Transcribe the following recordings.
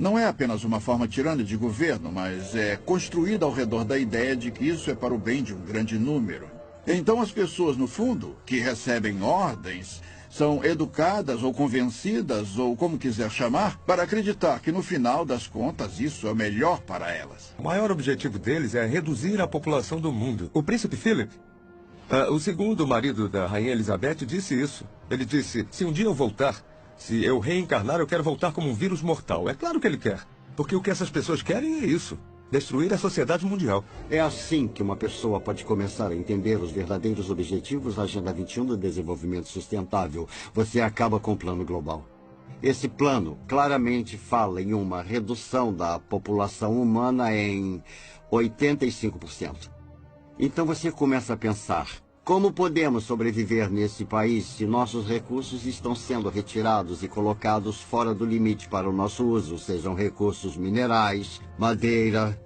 não é apenas uma forma tirana de governo, mas é construída ao redor da ideia de que isso é para o bem de um grande número. Então as pessoas, no fundo, que recebem ordens, são educadas ou convencidas, ou como quiser chamar, para acreditar que no final das contas isso é o melhor para elas. O maior objetivo deles é reduzir a população do mundo. O príncipe Philip, o segundo marido da rainha Elizabeth, disse isso. Ele disse, se um dia eu voltar, se eu reencarnar, eu quero voltar como um vírus mortal. É claro que ele quer, porque o que essas pessoas querem é isso. Destruir a sociedade mundial. É assim que uma pessoa pode começar a entender os verdadeiros objetivos da Agenda 21 do Desenvolvimento Sustentável. Você acaba com o plano global. Esse plano claramente fala em uma redução da população humana em 85%. Então você começa a pensar, como podemos sobreviver nesse país se nossos recursos estão sendo retirados e colocados fora do limite para o nosso uso, sejam recursos minerais, madeira,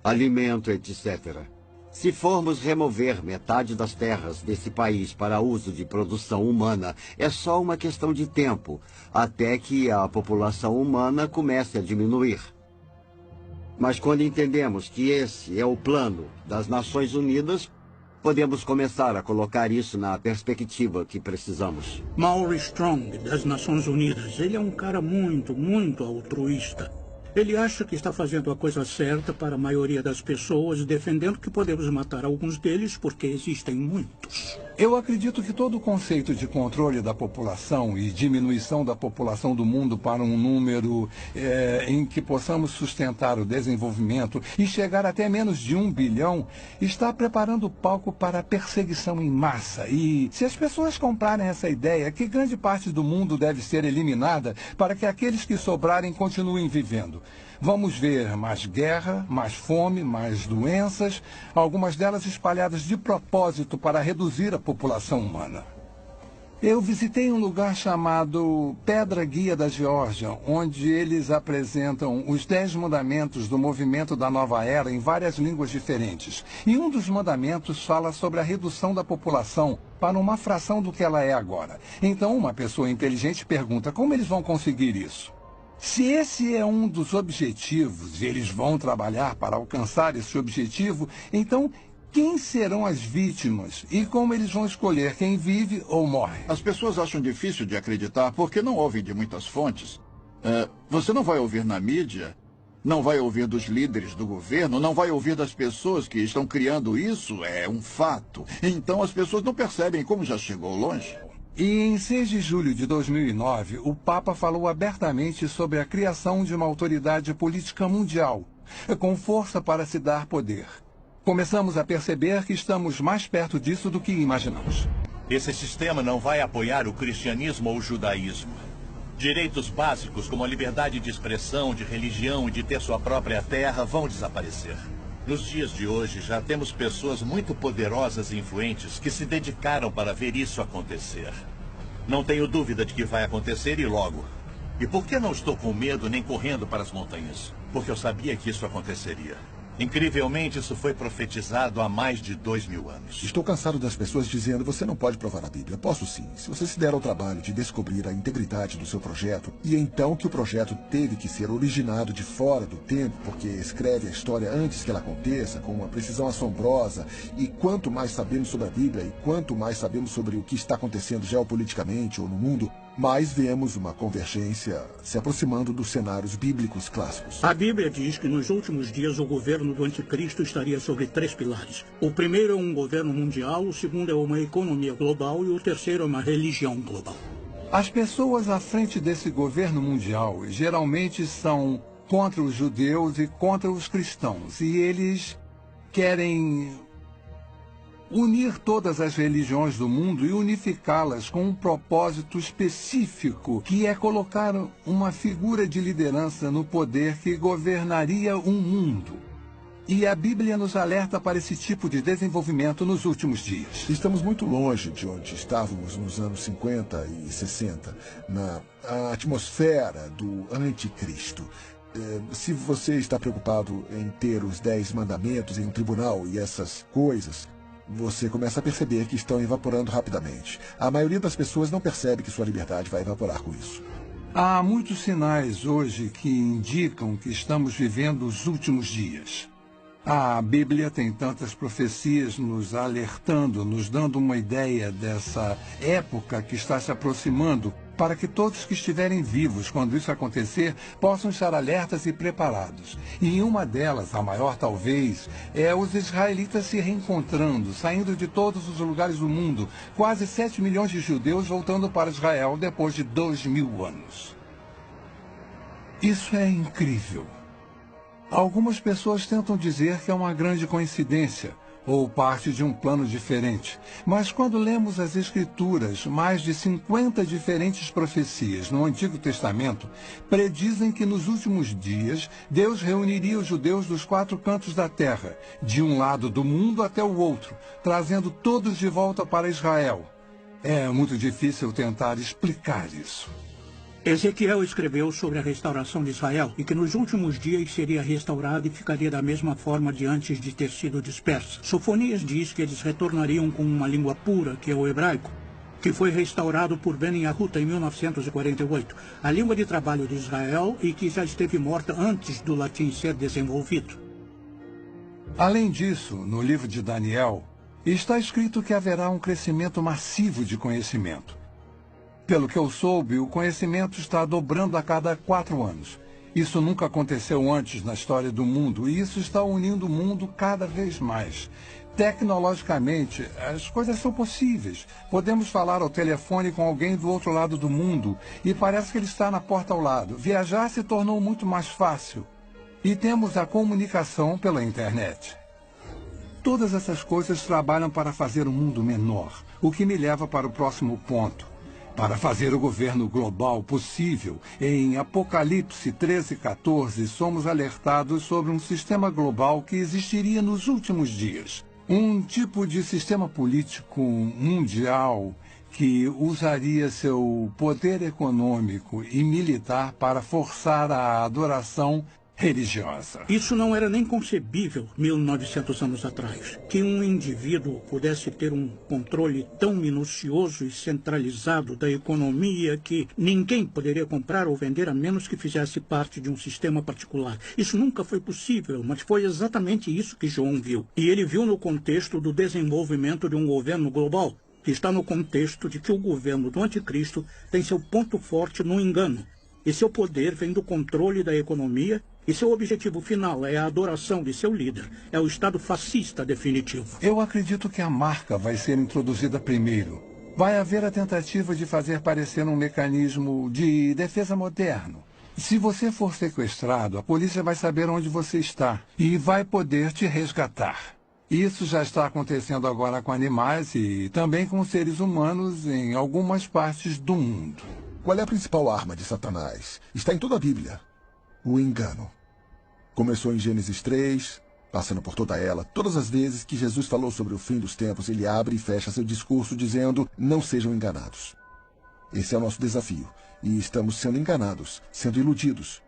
alimento, etc. Se formos remover metade das terras desse país para uso de produção humana, é só uma questão de tempo, até que a população humana comece a diminuir. Mas quando entendemos que esse é o plano das Nações Unidas, podemos começar a colocar isso na perspectiva que precisamos. Maury Strong, das Nações Unidas, ele é um cara muito altruísta. Ele acha que está fazendo a coisa certa para a maioria das pessoas, defendendo que podemos matar alguns deles porque existem muitos. Eu acredito que todo o conceito de controle da população e diminuição da população do mundo para um número em que possamos sustentar o desenvolvimento e chegar até menos de 1 bilhão está preparando o palco para a perseguição em massa. E se as pessoas comprarem essa ideia, que grande parte do mundo deve ser eliminada para que aqueles que sobrarem continuem vivendo. Vamos ver mais guerra, mais fome, mais doenças, algumas delas espalhadas de propósito para reduzir a população humana. Eu visitei um lugar chamado Pedra Guia da Geórgia, onde eles apresentam os 10 mandamentos do movimento da Nova Era em várias línguas diferentes. E um dos mandamentos fala sobre a redução da população para uma fração do que ela é agora. Então uma pessoa inteligente pergunta como eles vão conseguir isso. Se esse é um dos objetivos e eles vão trabalhar para alcançar esse objetivo, então quem serão as vítimas e como eles vão escolher quem vive ou morre? As pessoas acham difícil de acreditar porque não ouvem de muitas fontes. Você não vai ouvir na mídia, não vai ouvir dos líderes do governo, não vai ouvir das pessoas que estão criando isso, é um fato. Então as pessoas não percebem como já chegou longe. E em 6 de julho de 2009, o Papa falou abertamente sobre a criação de uma autoridade política mundial, com força para se dar poder. Começamos a perceber que estamos mais perto disso do que imaginamos. Esse sistema não vai apoiar o cristianismo ou o judaísmo. Direitos básicos como a liberdade de expressão, de religião e de ter sua própria terra vão desaparecer. Nos dias de hoje, já temos pessoas muito poderosas e influentes que se dedicaram para ver isso acontecer. Não tenho dúvida de que vai acontecer e logo. E por que não estou com medo nem correndo para as montanhas? Porque eu sabia que isso aconteceria. Incrivelmente, isso foi profetizado há mais de 2000 anos. Estou cansado das pessoas dizendo, você não pode provar a Bíblia. Posso sim, se você se der ao trabalho de descobrir a integridade do seu projeto, e então que o projeto teve que ser originado de fora do tempo, porque escreve a história antes que ela aconteça, com uma precisão assombrosa, e quanto mais sabemos sobre a Bíblia, e quanto mais sabemos sobre o que está acontecendo geopoliticamente ou no mundo, mais vemos uma convergência se aproximando dos cenários bíblicos clássicos. A Bíblia diz que nos últimos dias o governo do anticristo estaria sobre 3 pilares. O primeiro é um governo mundial, o segundo é uma economia global e o terceiro é uma religião global. As pessoas à frente desse governo mundial geralmente são contra os judeus e contra os cristãos. E eles querem unir todas as religiões do mundo e unificá-las com um propósito específico, que é colocar uma figura de liderança no poder que governaria um mundo. E a Bíblia nos alerta para esse tipo de desenvolvimento nos últimos dias. Estamos muito longe de onde estávamos nos anos 50 e 60, na atmosfera do anticristo. Se você está preocupado em ter os 10 mandamentos em um tribunal e essas coisas, você começa a perceber que estão evaporando rapidamente. A maioria das pessoas não percebe que sua liberdade vai evaporar com isso. Há muitos sinais hoje que indicam que estamos vivendo os últimos dias. A Bíblia tem tantas profecias nos alertando, nos dando uma ideia dessa época que está se aproximando, para que todos que estiverem vivos quando isso acontecer possam estar alertas e preparados. E uma delas, a maior talvez, é os israelitas se reencontrando, saindo de todos os lugares do mundo, quase 7 milhões de judeus voltando para Israel depois de 2000 anos. Isso é incrível. Algumas pessoas tentam dizer que é uma grande coincidência, ou parte de um plano diferente. Mas quando lemos as Escrituras, mais de 50 diferentes profecias no Antigo Testamento predizem que nos últimos dias Deus reuniria os judeus dos 4 cantos da terra, de um lado do mundo até o outro, trazendo todos de volta para Israel. É muito difícil tentar explicar isso. Ezequiel escreveu sobre a restauração de Israel e que nos últimos dias seria restaurada e ficaria da mesma forma de antes de ter sido dispersa. Sofonias diz que eles retornariam com uma língua pura, que é o hebraico, que foi restaurado por Ben Yahuta em 1948, a língua de trabalho de Israel e que já esteve morta antes do latim ser desenvolvido. Além disso, no livro de Daniel, está escrito que haverá um crescimento massivo de conhecimento. Pelo que eu soube, o conhecimento está dobrando a cada 4 anos. Isso nunca aconteceu antes na história do mundo, e isso está unindo o mundo cada vez mais. Tecnologicamente, as coisas são possíveis. Podemos falar ao telefone com alguém do outro lado do mundo, e parece que ele está na porta ao lado. Viajar se tornou muito mais fácil. E temos a comunicação pela internet. Todas essas coisas trabalham para fazer o mundo menor, o que me leva para o próximo ponto. Para fazer o governo global possível, em Apocalipse 13:14, somos alertados sobre um sistema global que existiria nos últimos dias. Um tipo de sistema político mundial que usaria seu poder econômico e militar para forçar a adoração religiosa. Isso não era nem concebível 1900 anos atrás, que um indivíduo pudesse ter um controle tão minucioso e centralizado da economia que ninguém poderia comprar ou vender a menos que fizesse parte de um sistema particular. Isso nunca foi possível, mas foi exatamente isso que João viu. E ele viu no contexto do desenvolvimento de um governo global, que está no contexto de que o governo do anticristo tem seu ponto forte no engano. E seu poder vem do controle da economia, e seu objetivo final é a adoração de seu líder. É o Estado fascista definitivo. Eu acredito que a marca vai ser introduzida primeiro. Vai haver a tentativa de fazer parecer um mecanismo de defesa moderno. Se você for sequestrado, a polícia vai saber onde você está e vai poder te resgatar. Isso já está acontecendo agora com animais e também com seres humanos em algumas partes do mundo. Qual é a principal arma de Satanás? Está em toda a Bíblia. O engano. Começou em Gênesis 3, passando por toda ela. Todas as vezes que Jesus falou sobre o fim dos tempos, ele abre e fecha seu discurso dizendo: não sejam enganados. Esse é o nosso desafio. E estamos sendo enganados, sendo iludidos.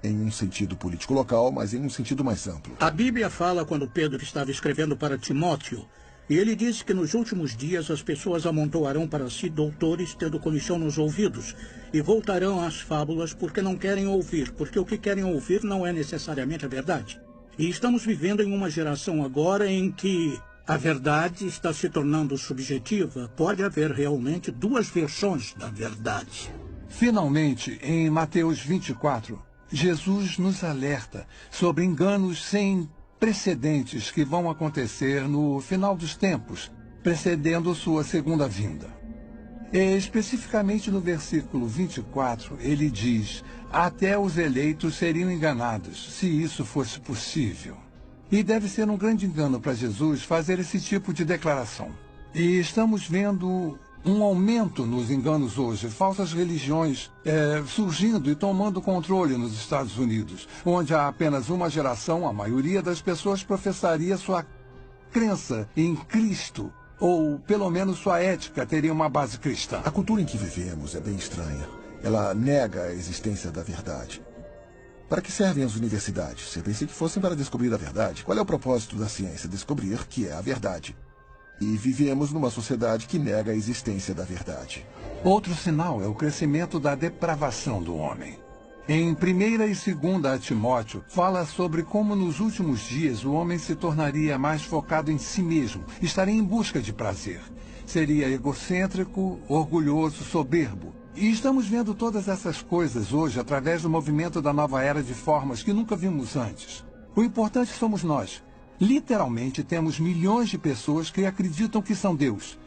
Em um sentido político local, mas em um sentido mais amplo. A Bíblia fala quando Pedro estava escrevendo para Timóteo, e ele disse que nos últimos dias as pessoas amontoarão para si doutores tendo comichão nos ouvidos e voltarão às fábulas porque não querem ouvir, porque o que querem ouvir não é necessariamente a verdade. E estamos vivendo em uma geração agora em que a verdade está se tornando subjetiva. Pode haver realmente 2 versões da verdade. Finalmente, em Mateus 24, Jesus nos alerta sobre enganos sem precedentes que vão acontecer no final dos tempos, precedendo sua segunda vinda. Especificamente no versículo 24, ele diz: até os eleitos seriam enganados, se isso fosse possível. E deve ser um grande engano para Jesus fazer esse tipo de declaração. E estamos vendo um aumento nos enganos hoje, falsas religiões surgindo e tomando controle nos Estados Unidos, onde há apenas uma geração, a maioria das pessoas professaria sua crença em Cristo, ou pelo menos sua ética teria uma base cristã. A cultura em que vivemos é bem estranha. Ela nega a existência da verdade. Para que servem as universidades? Eu pensei que fossem para descobrir a verdade. Qual é o propósito da ciência? Descobrir que é a verdade. E vivemos numa sociedade que nega a existência da verdade. Outro sinal é o crescimento da depravação do homem. Em 1ª e 2ª Timóteo, fala sobre como nos últimos dias o homem se tornaria mais focado em si mesmo, estaria em busca de prazer. Seria egocêntrico, orgulhoso, soberbo. E estamos vendo todas essas coisas hoje através do movimento da nova era de formas que nunca vimos antes. O importante somos nós. Literalmente temos milhões de pessoas que acreditam que são Deus.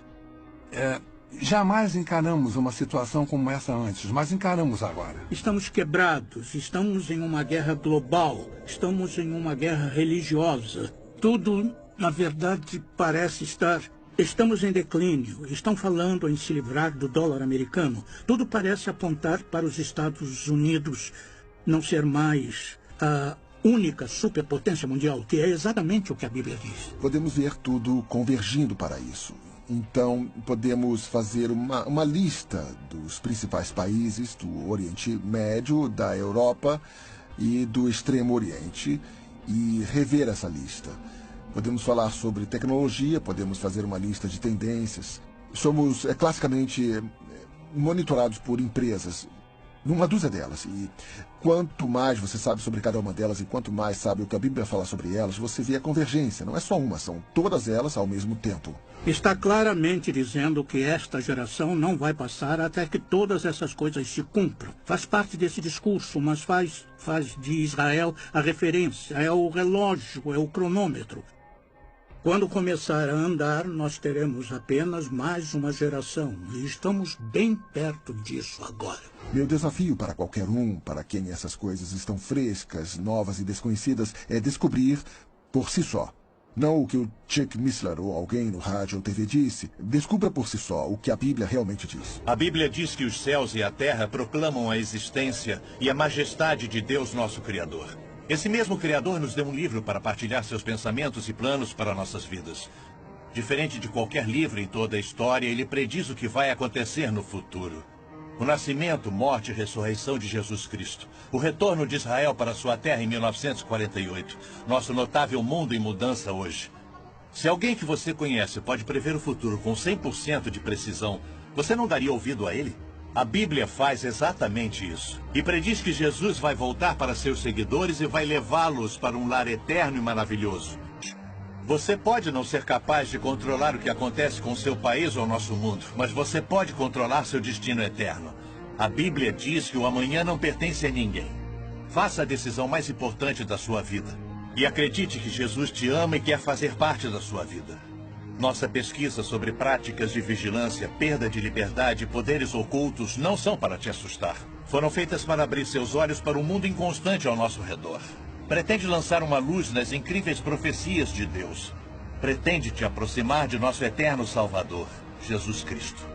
Jamais encaramos uma situação como essa antes, mas encaramos agora. Estamos quebrados, estamos em uma guerra global, estamos em uma guerra religiosa. Tudo, na verdade, parece estar... Estamos em declínio, estão falando em se livrar do dólar americano. Tudo parece apontar para os Estados Unidos não ser mais a única superpotência mundial, que é exatamente o que a Bíblia diz. Podemos ver tudo convergindo para isso. Então, podemos fazer uma lista dos principais países do Oriente Médio, da Europa e do Extremo Oriente e rever essa lista. Podemos falar sobre tecnologia, podemos fazer uma lista de tendências. Somos classicamente monitorados por empresas, uma dúzia delas. E quanto mais você sabe sobre cada uma delas e quanto mais sabe o que a Bíblia fala sobre elas, você vê a convergência. Não é só uma, são todas elas ao mesmo tempo. Está claramente dizendo que esta geração não vai passar até que todas essas coisas se cumpram. Faz parte desse discurso, mas faz de Israel a referência, é o relógio, é o cronômetro. Quando começar a andar, nós teremos apenas mais uma geração. E estamos bem perto disso agora. Meu desafio para qualquer um, para quem essas coisas estão frescas, novas e desconhecidas, é descobrir por si só. Não o que o Chuck Missler ou alguém no rádio ou TV disse. Descubra por si só o que a Bíblia realmente diz. A Bíblia diz que os céus e a terra proclamam a existência e a majestade de Deus, nosso Criador. Esse mesmo Criador nos deu um livro para partilhar seus pensamentos e planos para nossas vidas. Diferente de qualquer livro em toda a história, ele prediz o que vai acontecer no futuro. O nascimento, morte e ressurreição de Jesus Cristo. O retorno de Israel para sua terra em 1948. Nosso notável mundo em mudança hoje. Se alguém que você conhece pode prever o futuro com 100% de precisão, você não daria ouvido a ele? A Bíblia faz exatamente isso. E prediz que Jesus vai voltar para seus seguidores e vai levá-los para um lar eterno e maravilhoso. Você pode não ser capaz de controlar o que acontece com seu país ou nosso mundo, mas você pode controlar seu destino eterno. A Bíblia diz que o amanhã não pertence a ninguém. Faça a decisão mais importante da sua vida. E acredite que Jesus te ama e quer fazer parte da sua vida. Nossa pesquisa sobre práticas de vigilância, perda de liberdade e poderes ocultos não são para te assustar. Foram feitas para abrir seus olhos para um mundo inconstante ao nosso redor. Pretende lançar uma luz nas incríveis profecias de Deus. Pretende te aproximar de nosso eterno Salvador, Jesus Cristo.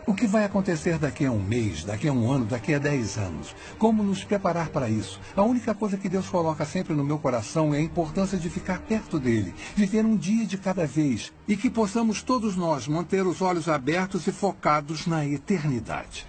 O que vai acontecer daqui a um mês, daqui a um ano, daqui a 10 anos? Como nos preparar para isso? A única coisa que Deus coloca sempre no meu coração é a importância de ficar perto dele, viver um dia de cada vez e que possamos todos nós manter os olhos abertos e focados na eternidade.